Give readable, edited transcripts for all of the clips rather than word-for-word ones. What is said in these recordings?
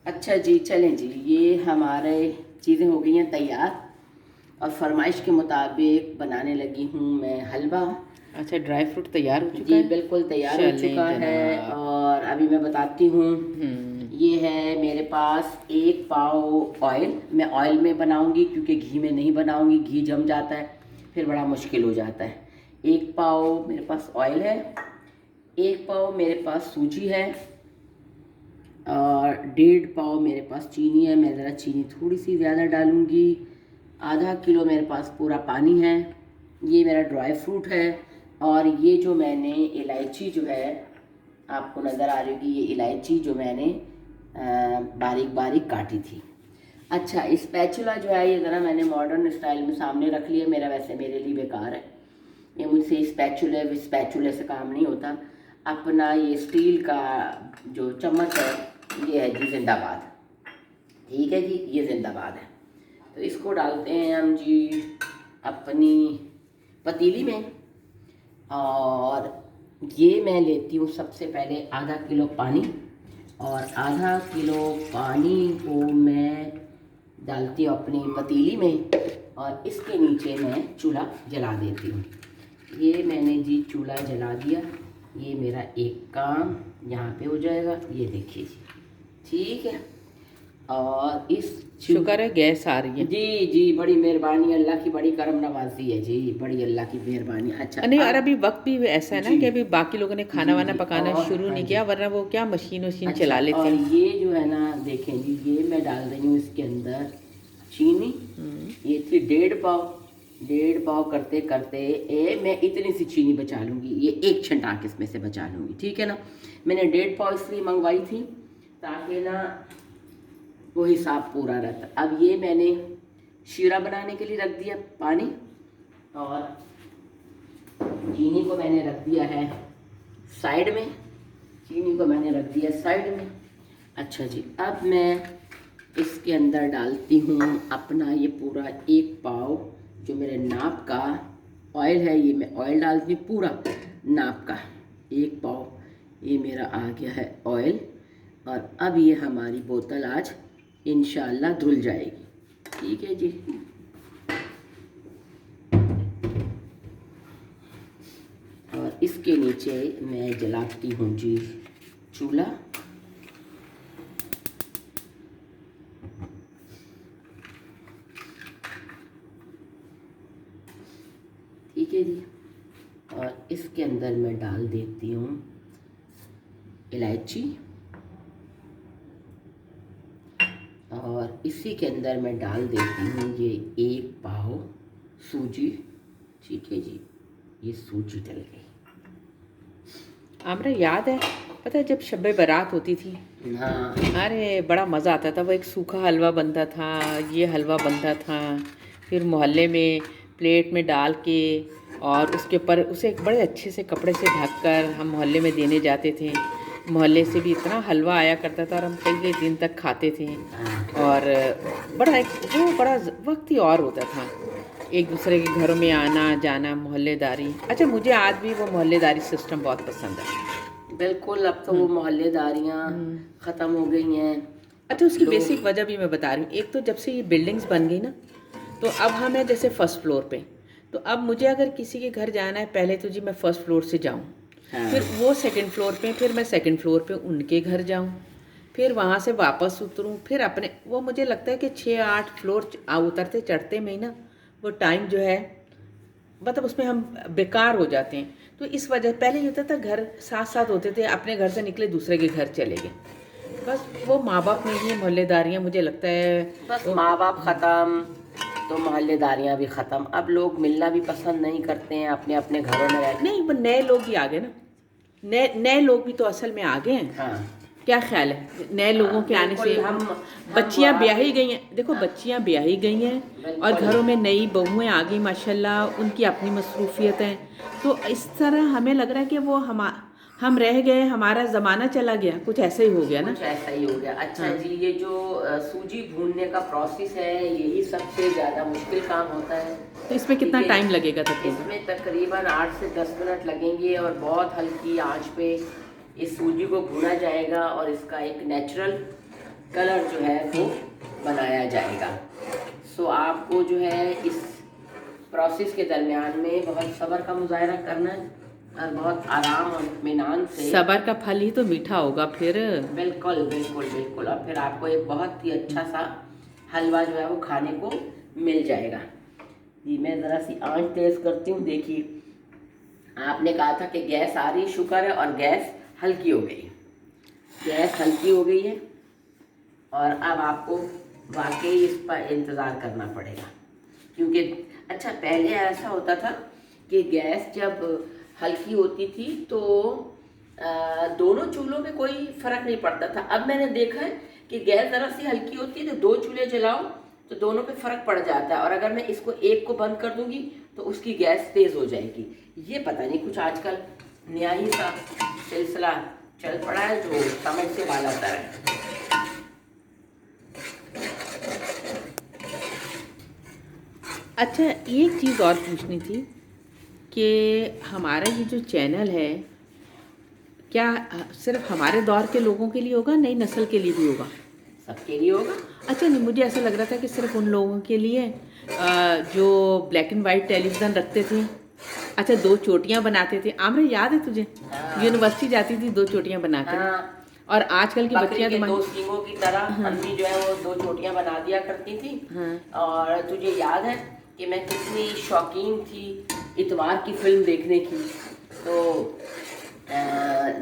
अच्छा जी, चलें जी, ये हमारे चीज़ें हो गई हैं तैयार और फरमाइश के मुताबिक बनाने लगी हूँ मैं हलवा। अच्छा, ड्राई फ्रूट तैयार हो चुका जी है। बिल्कुल तैयार हो चुका चलें है जनाब। और अभी मैं बताती हूँ। हम्म। ये है मेरे पास 1 पाव ऑयल। मैं ऑयल में बनाऊँगी क्योंकि घी में नहीं बनाऊँगी, घी जम जाता है फिर बड़ा मुश्किल हो जाता है। 1 पाव मेरे पास ऑयल है, 1 पाव मेरे पास सूजी है और 1.5 पाव मेरे पास चीनी है। मैं ज़रा चीनी थोड़ी सी ज़्यादा डालूँगी। आधा किलो मेरे पास पूरा पानी है। ये मेरा ड्राई फ्रूट है और ये जो मैंने इलायची जो है आपको नज़र आ रही होगी, ये इलायची जो मैंने बारीक बारीक काटी थी। अच्छा, स्पैचुला जो है ये ज़रा मैंने मॉडर्न स्टाइल में सामने रख लिया। मेरा वैसे मेरे लिए बेकार है, ये मुझसे स्पैचुले से काम नहीं होता। अपना ये स्टील का जो चम्मच है ये है जी जिंदाबाद। ठीक है जी, ये जिंदाबाद है। तो इसको डालते हैं हम जी अपनी पतीली में और ये मैं लेती हूँ सबसे पहले आधा किलो पानी और आधा किलो पानी को मैं डालती हूँ अपनी पतीली में और इसके नीचे मैं चूल्हा जला देती हूँ। ये मैंने जी चूल्हा जला दिया। ये मेरा एक काम यहाँ पे हो जाएगा, ये देखिए जी, ठीक है। और इस शुक्र है गैस आ रही है। जी जी, बड़ी मेहरबानी, अल्लाह की बड़ी करम नवाजी है जी, बड़ी अल्लाह की मेहरबानी। अच्छा नहीं, और अब अभी वक्त भी ऐसा है ना जी कि अभी बाकी लोगों ने खाना जी वाना जी पकाना और शुरू हाँ नहीं जी, किया, वरना वो क्या मशीन वशीन अच्छा चला लेते और हैं। ये जो है ना देखें जी, ये मैं डाल रही हूँ इसके अंदर चीनी। ये थी 1.5 पाव। 1.5 पाव करते करते मैं इतनी सी चीनी बचा लूँगी, ये एक छंटाक इसमें से बचा लूँगी, ठीक है ना। मैंने 1.5 पाव इसलिए मंगवाई थी ताकि ना वो हिसाब पूरा रहता। अब ये मैंने शीरा बनाने के लिए रख दिया पानी और चीनी को मैंने रख दिया है साइड में। चीनी को मैंने रख दिया साइड में। अच्छा जी, अब मैं इसके अंदर डालती हूँ अपना ये पूरा 1 पाव जो मेरे नाप का ऑयल है। ये मैं ऑयल डालती हूँ पूरा नाप का 1 पाव। ये मेरा आ गया है ऑयल और अब ये हमारी बोतल आज इंशाल्लाह धुल जाएगी, ठीक है जी। और इसके नीचे मैं जलाती हूँ जी चूल्हा। ठीक है जी, और इसके अंदर मैं डाल देती हूँ इलायची और इसी के अंदर मैं डाल देती हूँ ये 1 पाव सूजी। ठीक है जी, ये सूजी डल गई। हमरा याद है, पता है जब शब बारात होती थी, हाँ अरे बड़ा मज़ा आता था। वो एक सूखा हलवा बनता था, ये हलवा बनता था, फिर मोहल्ले में प्लेट में डाल के और उसके ऊपर उसे एक बड़े अच्छे से कपड़े से ढक कर हम मोहल्ले में देने जाते थे। मोहल्ले से भी इतना हलवा आया करता था और हम कई कई दिन तक खाते थे। और बड़ा एक वो बड़ा वक्त ही और होता था, एक दूसरे के घरों में आना जाना, मोहल्लेदारी। अच्छा, मुझे आज भी वो मोहल्लेदारी सिस्टम बहुत पसंद है। बिल्कुल, अब तो वो मोहल्लेदारियाँ ख़त्म हो गई हैं। अच्छा, उसकी लोग बेसिक वजह भी मैं बता रही हूँ। एक तो जब से ये बिल्डिंग्स बन गई ना, तो अब हम हैं जैसे फर्स्ट फ्लोर पे। तो अब मुझे अगर किसी के घर जाना है, पहले तो जी मैं फर्स्ट फ्लोर से जाऊँ, हाँ फिर वो सेकंड फ्लोर पे, फिर मैं सेकंड फ्लोर पे उनके घर जाऊँ, फिर वहाँ से वापस उतरूँ, फिर अपने वो मुझे लगता है कि 6-8 फ्लोर उतरते चढ़ते में ही ना वो टाइम जो है, मतलब उसमें हम बेकार हो जाते हैं। तो इस वजह पहले ये होता था घर साथ साथ होते थे, अपने घर से निकले दूसरे के घर चले गए। बस वो माँ बाप नहीं है, मोहल्लेदारियाँ मुझे लगता है बस वो। माँ बाप ख़त्म तो मोहल्लेदारियाँ भी ख़त्म। अब लोग मिलना भी पसंद नहीं करते हैं, अपने अपने घरों में रहते। नहीं, वो नए लोग ही आ गए ना, नए नए लोग भी तो असल में आ गए हैं। हाँ क्या ख्याल है नए लोगों के आने से? बिल्कुल, हम बच्चियां वहाँ ब्याही पे गई हैं, देखो बच्चियां ब्याही गई हैं और बिल्कुल घरों में नई बहुएं आ गई माशाल्लाह, उनकी अपनी मसरूफियत है। तो इस तरह हमें लग रहा है कि वो हम रह गए, हमारा ज़माना चला गया, कुछ ऐसा ही हो गया ना। कुछ ऐसा ही हो गया। अच्छा हाँ, जी, ये जो सूजी भूनने का प्रोसेस है यही सबसे ज़्यादा मुश्किल काम होता है। तो इसमें ठीक कितना है, टाइम लगेगा तकरीबन? इसमें तकरीबन 8 से 10 मिनट लगेंगे और बहुत हल्की आंच पे इस सूजी को भूना जाएगा और इसका एक नेचुरल कलर जो है वो बनाया जाएगा। सो आपको जो है इस प्रोसेस के दरमियान में बहुत सब्र का मुजाहरा करना है और बहुत आराम और इत्मीनान से। सब्र का फल ही तो मीठा होगा फिर। बिल्कुल बिल्कुल बिल्कुल। और फिर आपको एक बहुत ही अच्छा सा हलवा जो है वो खाने को मिल जाएगा। जी मैं ज़रा सी आंच तेज़ करती हूँ। देखिए आपने कहा था कि गैस आ रही, शुक्र है, और गैस हल्की हो गई। गैस हल्की हो गई है और अब आपको वाकई इस पर इंतज़ार करना पड़ेगा, क्योंकि अच्छा पहले ऐसा होता था कि गैस जब हल्की होती थी तो दोनों चूल्हों में कोई फ़र्क नहीं पड़ता था। अब मैंने देखा है कि गैस ज़रा सी हल्की होती है तो 2 चूल्हे जलाओ तो दोनों पे फ़र्क पड़ जाता है, और अगर मैं इसको एक को बंद कर दूंगी तो उसकी गैस तेज़ हो जाएगी। ये पता नहीं कुछ आजकल नया ही सा सिलसिला चल पड़ा है जो समझ से बाहर आता है। अच्छा एक चीज़ और पूछनी थी कि हमारा ये जो चैनल है क्या सिर्फ हमारे दौर के लोगों के लिए होगा, नई नस्ल के लिए भी होगा? सबके लिए होगा। अच्छा नहीं, मुझे ऐसा लग रहा था कि सिर्फ उन लोगों के लिए जो ब्लैक एंड वाइट टेलीविज़न रखते थे। अच्छा 2 चोटियाँ बनाते थे, आमरे याद है तुझे? हाँ। यूनिवर्सिटी जाती थी 2 चोटियाँ बना के। हाँ। और आजकल की बकरी बच्चियाँ के तो 2 सींगों की तरह अम्मी जो है वो 2 चोटियाँ बना दिया करती थी। हाँ। और तुझे याद है कि मैं कितनी शौकीन थी इतवार की फिल्म देखने की। तो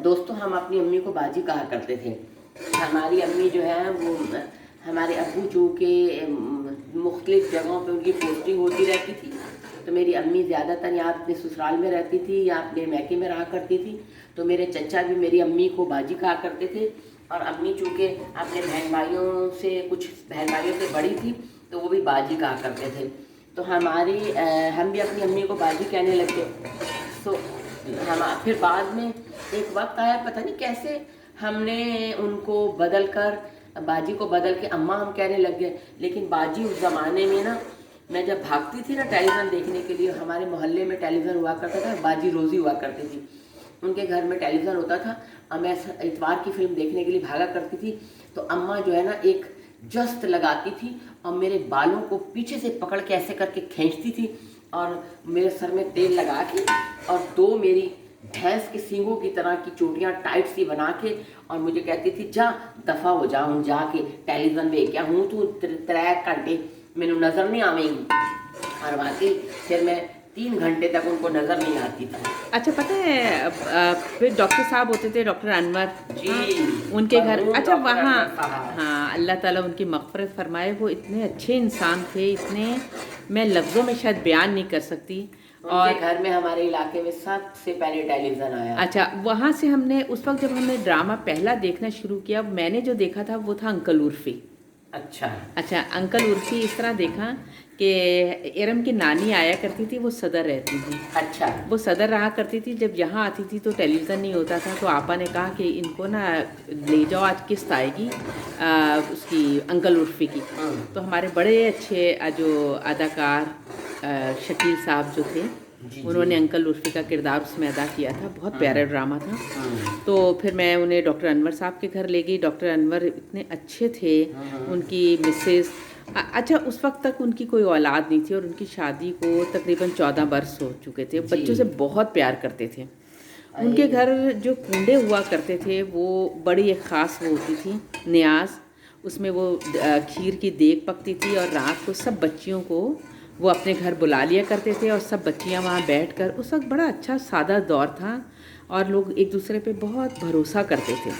दोस्तों हम अपनी अम्मी को बाजी कहा करते थे। हमारी अम्मी जो है वो हमारे अब्बू जो के मुख्तलिफ जगहों पे उनकी पोस्टिंग होती रहती थी, तो मेरी अम्मी ज़्यादातर या अपने ससुराल में रहती थी या अपने मैके में रहा करती थी। तो मेरे चचा भी मेरी अम्मी को बाजी कहा करते थे, और अम्मी चूँकि अपने बहन भाइयों से कुछ बहन भाइयों से बड़ी थी तो वो भी बाजी कहा करते थे। तो हम भी अपनी अम्मी को बाजी कहने लगे। तो हम फिर बाद में एक वक्त आया, पता नहीं कैसे हमने उनको बदल कर बाजी को बदल के अम्मा हम कहने लग गए। लेकिन बाजी उस ज़माने में ना, मैं जब भागती थी ना टेलीविज़न देखने के लिए, हमारे मोहल्ले में टेलीविज़न हुआ करता था, बाजी रोज़ी हुआ करती थी, उनके घर में टेलीविज़न होता था और मैं इतवार की फिल्म देखने के लिए भागा करती थी। तो अम्मा जो है ना एक जस्त लगाती थी और मेरे बालों को पीछे से पकड़ के ऐसे करके खींचती थी और मेरे सर में तेल लगा के और 2 मेरी भैंस के सींगों की तरह की चोटियाँ टाइट सी बना के और मुझे कहती थी जा दफ़ा हो जाऊँ जाके टेलीविज़न वेख क्या हूँ तू 3 घंटे मैनू नज़र नहीं आवेंगी। और वाकई फिर मैं 3 घंटे तक उनको नज़र नहीं आती थी। अच्छा पता है फिर डॉक्टर साहब होते थे, डॉक्टर अनवर जी। हाँ, उनके घर। अच्छा डॉक्टर वहाँ अनवर साहब। हाँ अल्लाह ताला उनकी मग़फ़िरत फरमाए। वो इतने अच्छे इंसान थे, इतने मैं लफ्ज़ों में शायद बयान नहीं कर सकती। और घर में हमारे इलाके में सबसे पहले टेलीविज़न आया। अच्छा वहाँ से हमने उस वक्त जब हमने ड्रामा पहला देखना शुरू किया, मैंने जो देखा था वो था अंकल उर्फ़ी। अच्छा अंकल उर्फ़ी इस तरह देखा कि इरम की नानी आया करती थी, वो सदर रहती थी। अच्छा वो सदर रहा करती थी। जब यहाँ आती थी तो टेलीविज़न नहीं होता था, तो आपा ने कहा कि इनको ना ले जाओ, आज किस्त आएगी उसकी अंकल उर्फ़ी की। तो हमारे बड़े अच्छे जो अदाकार शकील साहब जो थे, उन्होंने अंकल उर्फ़ी का किरदार उसमें अदा किया था। बहुत प्यारा ड्रामा था। तो फिर मैं उन्हें डॉक्टर अनवर साहब के घर ले गई। डॉक्टर अनवर इतने अच्छे थे, उनकी मिसेस। अच्छा उस वक्त तक उनकी कोई औलाद नहीं थी और उनकी शादी को तकरीबन 14 बरस हो चुके थे। बच्चों से बहुत प्यार करते थे। उनके घर जो कुंडे हुआ करते थे वो बड़ी एक ख़ास वो होती थी न्याज, उसमें वो खीर की देग पकती थी और रात को सब बच्चियों को वो अपने घर बुला लिया करते थे और सब बच्चियां वहाँ बैठकर, उस वक्त बड़ा अच्छा सादा दौर था और लोग एक दूसरे पे बहुत भरोसा करते थे।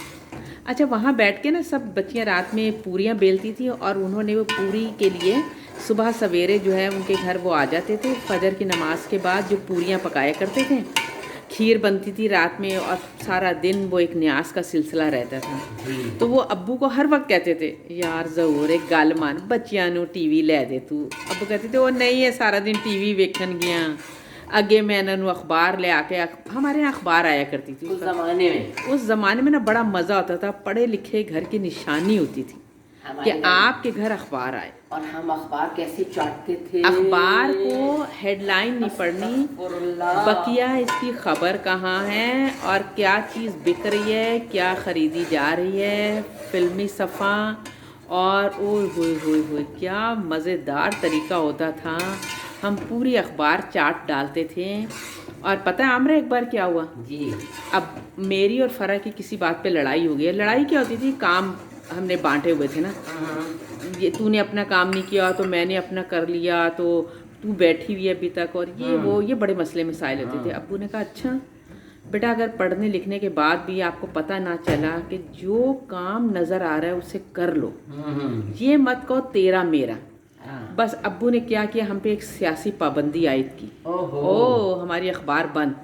अच्छा वहाँ बैठ के ना सब बच्चियां रात में पूरियाँ बेलती थी और उन्होंने वो पूरी के लिए सुबह सवेरे जो है उनके घर वो आ जाते थे फजर की नमाज के बाद, जो पूरियाँ पकाया करते थे, खीर बनती थी रात में और सारा दिन वो एक न्यास का सिलसिला रहता था। तो वो अब्बू को हर वक्त कहते थे यार ज़रूर एक गल मान बच्चियां नू टीवी लै दे तू। अब्बू कहते थे वो नहीं है सारा दिन टीवी वेखन गया। अगे मैं इन्होंने अखबार ले आके, हमारे यहाँ अखबार आया करती थी उस ज़माने में ना बड़ा मज़ा होता था। पढ़े लिखे घर की निशानी होती थी कि आपके घर अखबार आए। और हम अखबार कैसे चाटते थे। अखबार को हेडलाइन नहीं पढ़नी, बकिया इसकी खबर कहाँ है और क्या चीज़ बिक रही है, क्या ख़रीदी जा रही है, फिल्मी सफ़ा और ओए होए होए होए क्या मज़ेदार तरीका होता था। हम पूरी अखबार चाट डालते थे। और पता है आमरा एक बार क्या हुआ, जी। अब मेरी और फ़रा की किसी बात पे लड़ाई हो गई। लड़ाई क्या होती थी, काम हमने बांटे हुए थे ना, ये तूने अपना काम नहीं किया तो मैंने अपना कर लिया, तो तू बैठी हुई है अभी तक, और ये बड़े मसले मसाइल होते थे। अब्बू ने कहा अच्छा बेटा, अगर पढ़ने लिखने के बाद भी आपको पता ना चला कि जो काम नज़र आ रहा है उसे कर लो, ये मत कहो तेरा मेरा। बस अब्बू ने क्या किया, हम पे एक सियासी पाबंदी आयद की। ओ हमारी अखबार बंद।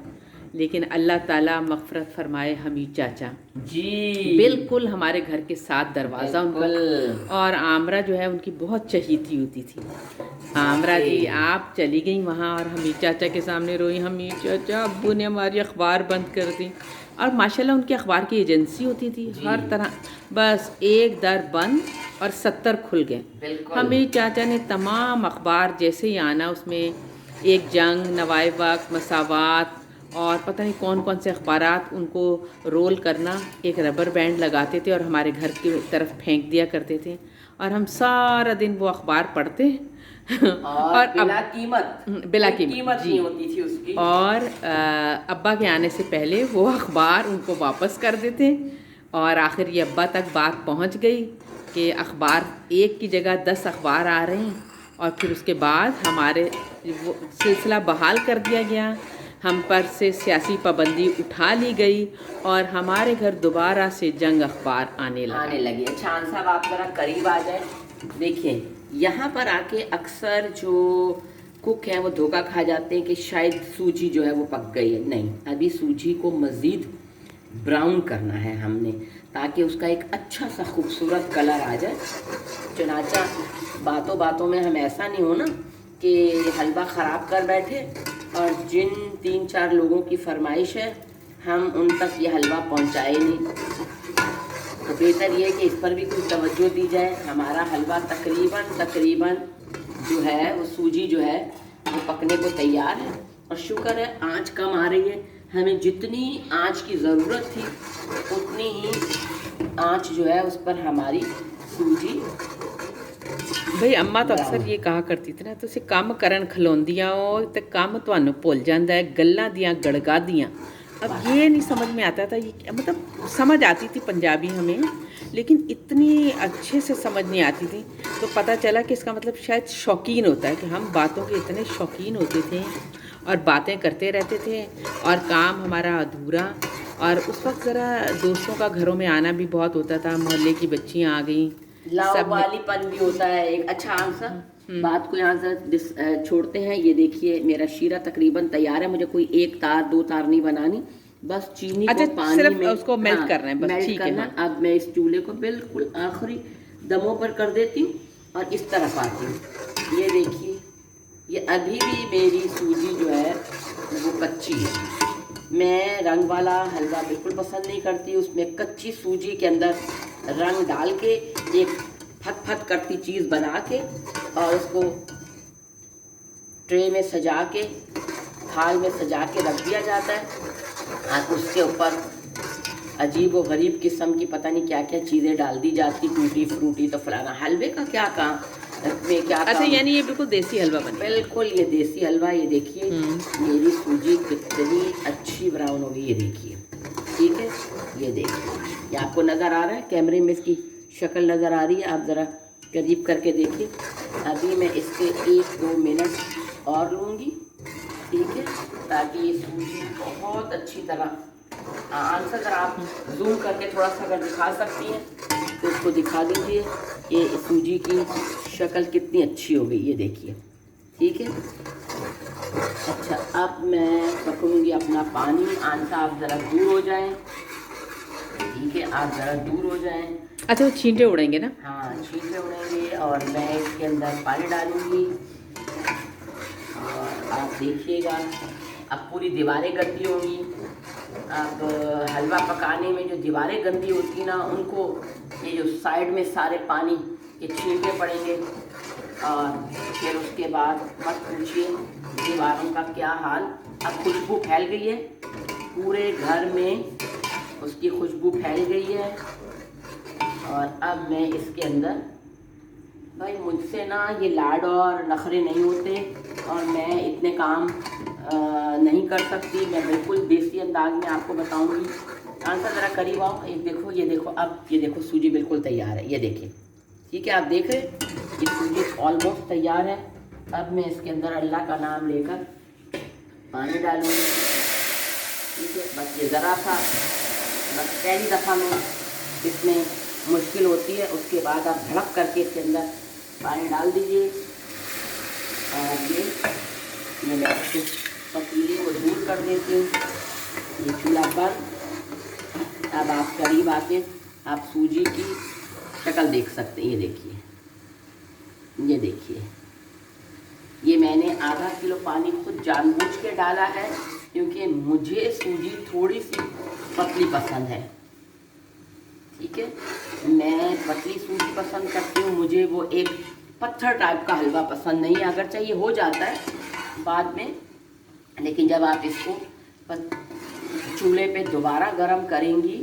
लेकिन अल्लाह ताला मग़फ़िरत फरमाए हमीद चाचा जी, बिल्कुल हमारे घर के साथ दरवाज़ा उनका, और आमरा जो है उनकी बहुत चहीती होती थी। आमरा जी आप चली गई वहाँ और हमीद चाचा के सामने रोई, हमीद चाचा अब्बू ने हमारी अखबार बंद कर दी। और माशाल्लाह उनकी अखबार की एजेंसी होती थी हर तरह। बस एक दर बंद और 70 खुल गए। हमीद चाचा ने तमाम अखबार जैसे ही आना उसमें एक जंग, नवाए वक्त, मसावात और पता नहीं कौन कौन से अखबारात उनको रोल करना, एक रबर बैंड लगाते थे और हमारे घर की तरफ फेंक दिया करते थे। और हम सारा दिन वो अखबार पढ़ते और बिला कीमत, बिला कीमत नहीं होती थी उसकी। और अब्बा के आने से पहले वो अखबार उनको वापस कर देते। और आखिर ये अब्बा तक बात पहुंच गई कि अखबार एक की जगह 10 अखबार आ रहे हैं। और फिर उसके बाद हमारे वो सिलसिला बहाल कर दिया गया, हम पर से सियासी पाबंदी उठा ली गई और हमारे घर दोबारा से जंग अखबार आने लगी। अच्छा साहब आप ज़रा करीब आ जाए। देखिए यहाँ पर आके अक्सर जो कुक हैं वो धोखा खा जाते हैं कि शायद सूजी जो है वो पक गई है। नहीं, अभी सूजी को मज़ीद ब्राउन करना है हमने, ताकि उसका एक अच्छा सा खूबसूरत कलर आ जाए। चुनाचा बातों बातों में हम ऐसा नहीं हो ना कि हलवा ख़राब कर बैठे और जिन 3-4 लोगों की फरमाइश है हम उन तक ये हलवा पहुंचाए नहीं। तो बेहतर ये है कि इस पर भी कुछ तवज्जो दी जाए। हमारा हलवा तकरीबन जो है वो सूजी जो है वो पकने को तैयार है। और शुक्र है आंच कम आ रही है। हमें जितनी आंच की ज़रूरत थी उतनी ही आंच जो है उस पर हमारी सूजी। भाई अम्मा तो अक्सर ये कहा करती थी ना, तुसी काम करन खलोंदियां हो तो काम तुहानू भुल जाता है, गल्लां दियां गड़गा दियां। अब ये नहीं समझ में आता था, ये मतलब समझ आती थी पंजाबी हमें, लेकिन इतनी अच्छे से समझ नहीं आती थी। तो पता चला कि इसका मतलब शायद शौकीन होता है, कि हम बातों के इतने शौकीन होते थे और बातें करते रहते थे और काम हमारा अधूरा। और उस वक्त ज़रा दोस्तों का घरों में आना भी बहुत होता था, मोहल्ले की बच्चियाँ आ गई, वालीपन भी होता है एक। अच्छा आंसर बात को यहाँ से छोड़ते हैं। ये देखिए मेरा शीरा तकरीबन तैयार है। मुझे कोई 1 तार 2 तार नहीं बनानी, बस चीनी को पानी सिर्फ में उसको मेल्ट करना है, बस मेल्ट करना। अब मैं इस चूल्हे को बिल्कुल आखिरी दमों पर कर देती हूँ और इस तरफ आती हूँ। ये देखिए ये अभी भी मेरी सूजी जो है वो कच्ची है। मैं रंग वाला हलवा बिल्कुल पसंद नहीं करती। उसमें कच्ची सूजी के अंदर रंग डाल के एक फट फट करती चीज़ बना के और उसको ट्रे में सजा के, थाल में सजा के रख दिया जाता है। और उसके ऊपर अजीब व गरीब किस्म की पता नहीं क्या क्या चीज़ें डाल दी जाती, टूटी फ्रूटी तो फलाना। हलवे का क्या काम में क्या अच्छा काम? यानी ये बिल्कुल देसी हलवा बना। बिल्कुल ये देसी हलवा। ये देखिए मेरी सूजी कितनी अच्छी ब्राउन होगी, ये देखिए। ठीक है, ये देखिए, ये आपको नज़र आ रहा है, कैमरे में इसकी शक्ल नज़र आ रही है, आप ज़रा करीब करके देखिए। अभी मैं इसके 1-2 मिनट और लूँगी, ठीक है, ताकि ये सूजी बहुत अच्छी तरह आंसर अगर आप जूम करके थोड़ा सा अगर दिखा सकती हैं तो इसको दिखा दीजिए। ये सूजी की शक्ल कितनी अच्छी हो गई, ये देखिए। ठीक है, अच्छा अब मैं पकड़ूंगी अपना पानी। आंसर आप ज़रा दूर हो जाएं, ठीक है, आप ज़रा दूर हो जाएं। अच्छा वो छींटे उड़ेंगे ना? हाँ छींटे उड़ेंगे और मैं इसके अंदर पानी डालूंगी और आप देखिएगा अब पूरी दीवारें गंदी होंगी। अब हलवा पकाने में जो दीवारें गंदी होती ना, उनको ये जो साइड में सारे पानी के छींटे पड़ेंगे और फिर उसके बाद मत पूछिए दीवारों का क्या हाल। अब खुशबू फैल गई है पूरे घर में, उसकी खुशबू फैल गई है और अब मैं इसके अंदर, भाई मुझसे ना ये लाड और नखरे नहीं होते और मैं इतने काम नहीं कर सकती। मैं बिल्कुल देसी अंदाज में आपको बताऊंगी। आंसर ज़रा करीब आओ, ये देखो, ये देखो, अब ये देखो सूजी बिल्कुल तैयार है, ये देखिए। ठीक है, आप देख रहे ये सूजी ऑलमोस्ट तैयार है। अब मैं इसके अंदर अल्लाह का नाम लेकर पानी डालूँगी। ठीक है, बस ये ज़रा सा, बस पहली दफ़ा में इसमें मुश्किल होती है, उसके बाद आप धड़क करके इसके अंदर पानी डाल दीजिए। और ये मैं इसके पतीले को दूर कर देती हूँ। ये चूल्हा पर, अब आप करीब आके आप सूजी की शक्ल देख सकते हैं। ये देखिए, ये देखिए, ये मैंने आधा किलो पानी खुद जानबूझ के डाला है क्योंकि मुझे सूजी थोड़ी सी पतली पसंद है। ठीक है, मैं पतली सूजी पसंद करती हूँ, मुझे वो एक पत्थर टाइप का हलवा पसंद नहीं है। अगर चाहिए हो जाता है बाद में, लेकिन जब आप इसको चूल्हे पे दोबारा गरम करेंगी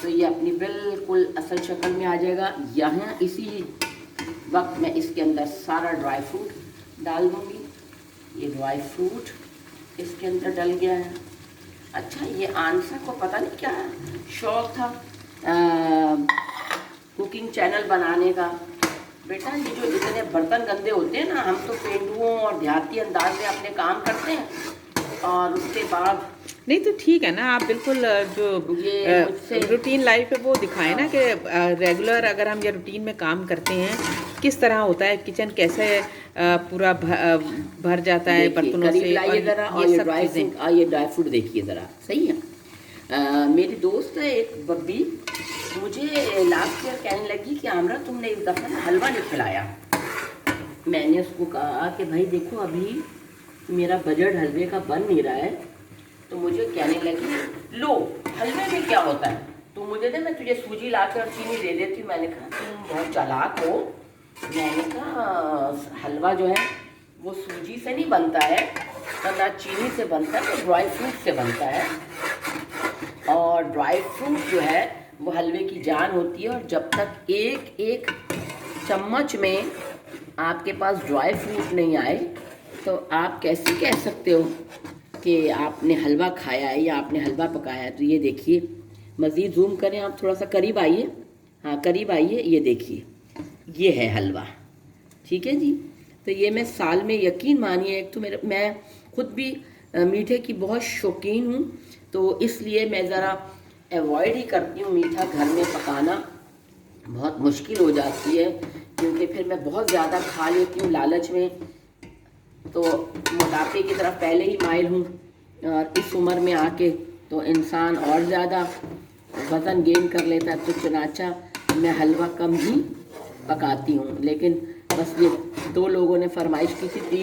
तो ये अपनी बिल्कुल असल शक्ल में आ जाएगा। यहाँ इसी वक्त मैं इसके अंदर सारा ड्राई फ्रूट डाल दूँगी। ये ड्राई फ्रूट इसके अंदर डल गया है। अच्छा, ये आंसर को पता नहीं क्या शौक था कुकिंग चैनल बनाने का। बेटा, ये जो इतने बर्तन गंदे होते हैं ना, हम तो पेंडुओं और देहाती अंदाज में अपने काम करते हैं और उसके बाद नहीं तो ठीक है ना, आप बिल्कुल जो रूटीन लाइफ है वो दिखाएं ना कि रेगुलर अगर हम ये रूटीन में काम करते हैं किस तरह होता है, किचन कैसे पूरा भर जाता है बर्तनों से। और ये ड्राई फ्रूट देखिए ज़रा, सही है। मेरी दोस्त है एक बब्बी, मुझे लास्ट ईयर कहने लगी कि आमरा तुमने एक दफ़ा ना हलवा नहीं खिलाया। मैंने उसको कहा कि भाई देखो, अभी मेरा बजट हलवे का बन नहीं रहा है। तो मुझे कहने लगी, लो हलवे में क्या होता है, तो मुझे दे, मैं तुझे सूजी ला के और चीनी दे देती हूँ। मैंने कहा तुम बहुत चालाक हो। मैंने कहा हलवा जो है वो सूजी से नहीं बनता है, ना चीनी से बनता है, तो ड्राई फ्रूट से बनता है। और ड्राई फ्रूट जो है वो हलवे की जान होती है। और जब तक एक एक चम्मच में आपके पास ड्राई फ्रूट नहीं आए तो आप कैसे कह सकते हो कि आपने हलवा खाया है या आपने हलवा पकाया है। तो ये देखिए, मज़ीद जूम करें आप, थोड़ा सा करीब आइए, हाँ करीब आइए, ये देखिए, ये है हलवा। ठीक है जी। तो ये मैं साल में, यकीन मानिए, एक तो मैं खुद भी मीठे की बहुत शौकीन हूँ, तो इसलिए मैं ज़रा अवॉइड ही करती हूँ मीठा घर में पकाना। बहुत मुश्किल हो जाती है क्योंकि फिर मैं बहुत ज़्यादा खा लेती हूँ लालच में, तो मोटापे की तरफ पहले ही माइल हूँ। और इस उम्र में आके तो इंसान और ज़्यादा वज़न गेन कर लेता है, तो चुनाचा मैं हलवा कम ही पकाती हूँ। लेकिन बस ये 2 लोगों ने फरमाइश की थी,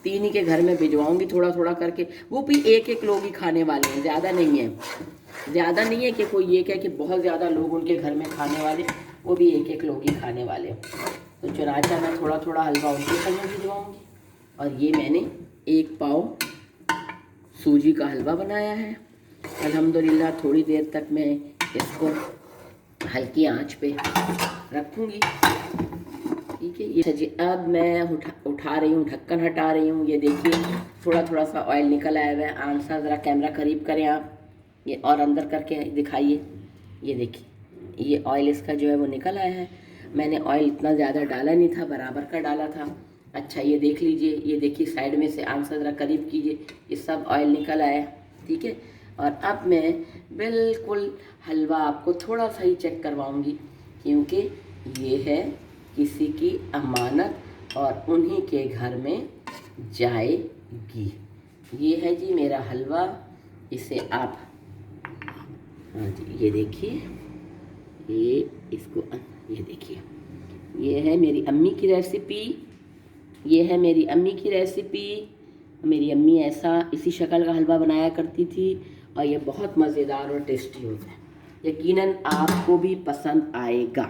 3 ही के घर में भिजवाऊँगी थोड़ा थोड़ा करके। वो भी एक लोग ही खाने वाले हैं, ज़्यादा नहीं है कि कोई ये कहे कि बहुत ज़्यादा लोग उनके घर में खाने वाले, वो भी एक लोग ही खाने वाले। तो चुनाचा मैं थोड़ा थोड़ा हलवा उनके घर में भिजवाऊँगी। और ये मैंने 1 पाव सूजी का हलवा बनाया है। अल्हम्दुलिल्लाह थोड़ी देर तक मैं इसको हल्की आंच पे रखूँगी। ठीक है, ये जी। अब मैं उठा रही हूँ, ढक्कन हटा रही हूँ। ये देखिए, थोड़ा थोड़ा सा ऑयल निकल आया हुआ है। आंसर ज़रा कैमरा करीब करें आप, ये और अंदर करके दिखाइए। ये देखिए, ये ऑयल इसका जो है वो निकल आया है। मैंने ऑयल इतना ज़्यादा डाला नहीं था, बराबर का डाला था। अच्छा, ये देख लीजिए, ये देखिए साइड में से, आंसर ज़रा करीब कीजिए, ये सब ऑयल निकल आया। ठीक है, और अब मैं बिल्कुल हलवा आपको थोड़ा सा ही चेक करवाऊँगी क्योंकि ये है किसी की अमानत और उन्हीं के घर में जाएगी। ये है जी मेरा हलवा, इसे आप, हाँ जी, ये देखिए, ये इसको, ये देखिए, ये है मेरी अम्मी की रेसिपी। ये है मेरी अम्मी की रेसिपी। मेरी अम्मी ऐसा इसी शक्ल का हलवा बनाया करती थी और ये बहुत मज़ेदार और टेस्टी होता है। यकीनन आपको भी पसंद आएगा।